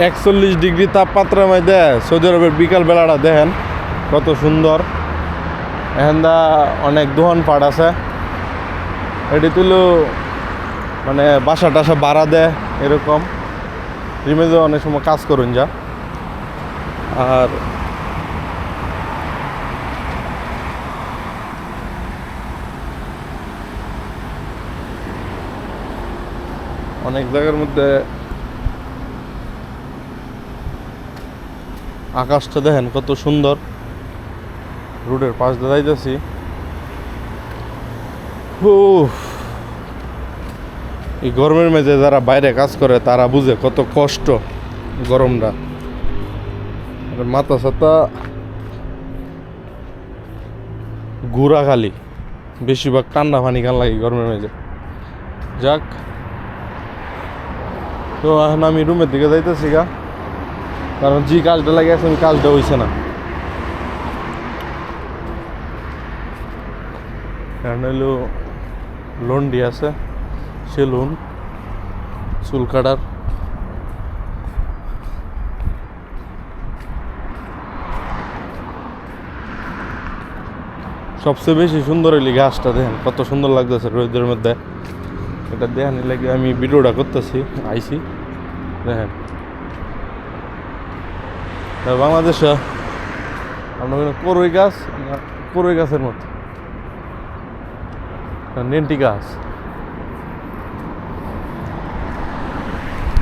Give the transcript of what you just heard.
41 degree তাপমাত্রার মধ্যে Saudi আরবের বিকাল বেলাটা দেখেন কত সুন্দর। এখানটা অনেক দোকানপাট আছে, এটি তুলো মানে বাসা টাসা ভাড়া দেয় এরকম। রিমেজে অনেক সময় কাজ করুন যা। আর অনেক জায়গার মধ্যে আকাশটা দেখেন কত সুন্দর। রোডের পাশ দিয়ে যাইতেছি। এই গরমের মেঝে যারা বাইরে কাজ করে তারা বুঝে কত কষ্ট গরমটা। মাথা সাথা ঘুরা খালি, বেশিরভাগ ঠান্ডা পানি খান লাগে গরমের মেঝে। যাক, তো এখন আমি রুমের দিকে যাইতেছি গা, কারণ যে কাজটা লাগে আছে আমি কাজটা হইছে না। কারণ হইলো লন্ডি আছে, সেলুন, চুল কাটার। সবচেয়ে বেশি সুন্দর হইলে গাছটা দেখেন কত সুন্দর লাগতেছে রোদের মধ্যে। এটা দেখেন লাগে আমি ভিডিওটা করতেছি, আইসি দেখেন। বাংলাদেশে আমরা করই গাছ, করই গাছের মতো নেন্টি গাছ।